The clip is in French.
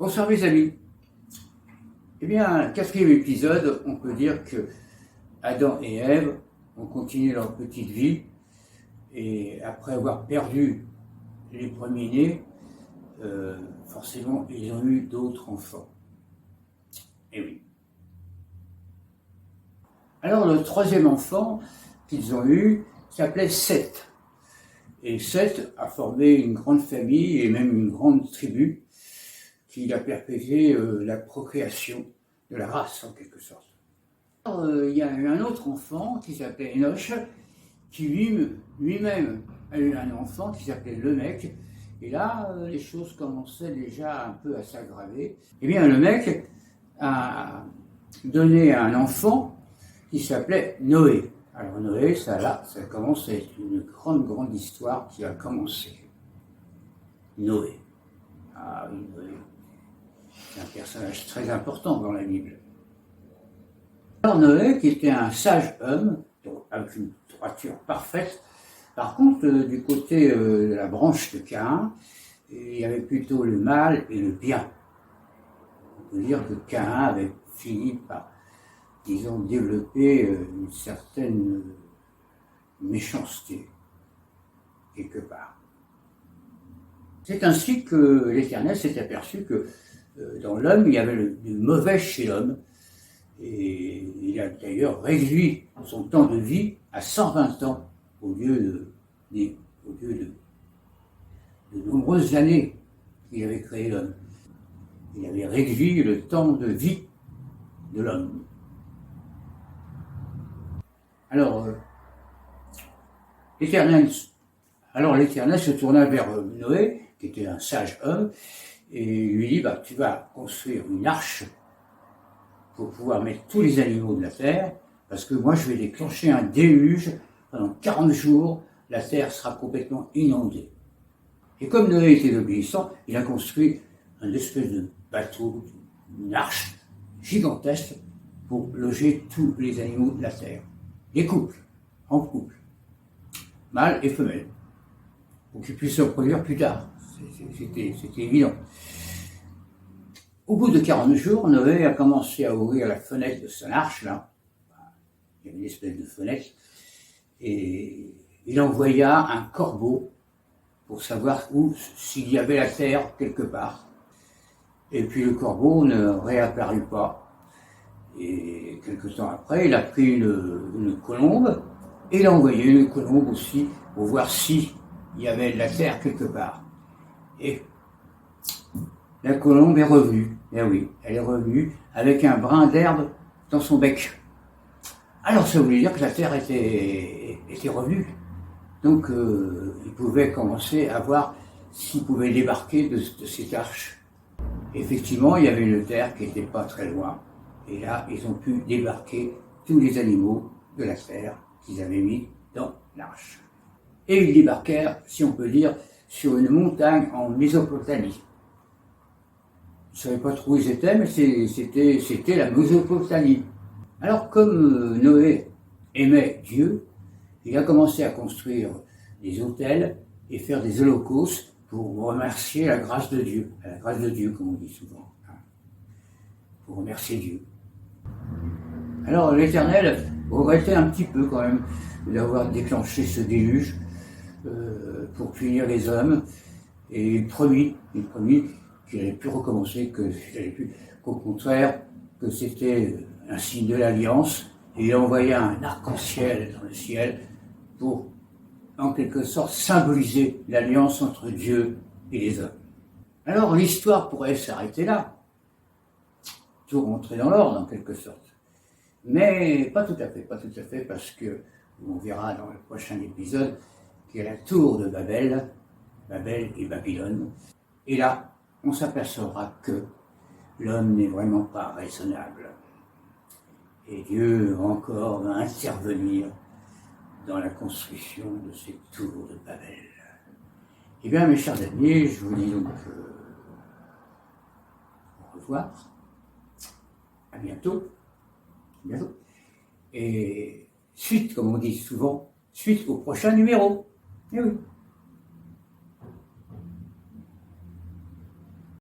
Bonsoir mes amis. Eh bien, quatrième épisode, on peut dire que Adam et Ève ont continué leur petite vie et après avoir perdu les premiers-nés, forcément ils ont eu d'autres enfants. Eh oui. Alors le troisième enfant qu'ils ont eu s'appelait Seth. Et Seth a formé une grande famille et même une grande tribu qui a perpétué la procréation de la race en quelque sorte. Alors, il y a eu un autre enfant qui s'appelait Enoch, qui lui-même a eu un enfant qui s'appelait Lemec. Et là, les choses commençaient déjà un peu à s'aggraver. Eh bien, Lemec a donné un enfant qui s'appelait Noé. Alors Noé, ça commence à être une grande histoire qui a commencé. Noé. Ah oui, Noé. C'est un personnage très important dans la Bible. Alors Noé, qui était un sage homme, donc avec une droiture parfaite, par contre, du côté de la branche de Caïn, il y avait plutôt le mal et le bien. On peut dire que Caïn avait fini par, disons, développer une certaine méchanceté, quelque part. C'est ainsi que l'Éternel s'est aperçu que dans l'homme, il y avait du mauvais chez l'homme. Et il a d'ailleurs réduit son temps de vie à 120 ans au lieu de nombreuses années qu'il avait créé l'homme. Il avait réduit le temps de vie de l'homme. Alors, l'Éternel se tourna vers Noé, qui était un sage homme, et lui dit, tu vas construire une arche pour pouvoir mettre tous les animaux de la terre, parce que moi je vais déclencher un déluge, pendant 40 jours, la terre sera complètement inondée. Et comme Noé était obéissant, il a construit un espèce de bateau, une arche gigantesque, pour loger tous les animaux de la terre. Les couples, en couple, mâles et femelles, pour qu'ils puissent se reproduire plus tard. C'était évident. Au bout de 40 jours, Noé a commencé à ouvrir la fenêtre de son arche, là. Il y avait une espèce de fenêtre, et il envoya un corbeau pour savoir s'il y avait la terre quelque part. Et puis le corbeau ne réapparut pas. Et quelque temps après, il a pris une colombe, et il a envoyé une colombe aussi pour voir s'il y avait de la terre quelque part. Et la colombe est revenue. Eh oui, elle est revenue avec un brin d'herbe dans son bec. Alors ça voulait dire que la terre était revenue. Donc ils pouvaient commencer à voir s'ils pouvaient débarquer de cette arche. Effectivement, il y avait une terre qui n'était pas très loin. Et là, ils ont pu débarquer tous les animaux de la terre qu'ils avaient mis dans l'arche. Et ils débarquèrent, si on peut dire, sur une montagne en Mésopotamie. Je ne savais pas trop où ils étaient, mais c'était la Mésopotamie. Alors comme Noé aimait Dieu, il a commencé à construire des autels et faire des holocaustes pour remercier la grâce de Dieu. La grâce de Dieu, comme on dit souvent. Pour remercier Dieu. Alors l'Éternel regrettait un petit peu quand même d'avoir déclenché ce déluge pour punir les hommes. Et il promit qu'il allait plus recommencer, qu'au contraire, que c'était un signe de l'alliance, et il envoya un arc-en-ciel dans le ciel pour, en quelque sorte, symboliser l'alliance entre Dieu et les hommes. Alors l'histoire pourrait s'arrêter là, tout rentrer dans l'ordre en quelque sorte, mais pas tout à fait, parce que on verra dans le prochain épisode qu'il y a la tour de Babel et Babylone, et là on s'apercevra que l'homme n'est vraiment pas raisonnable. Et Dieu encore va intervenir dans la construction de cette tour de Babel. Eh bien, mes chers amis, je vous dis donc au revoir, à bientôt, et suite, comme on dit souvent, suite au prochain numéro. Eh oui.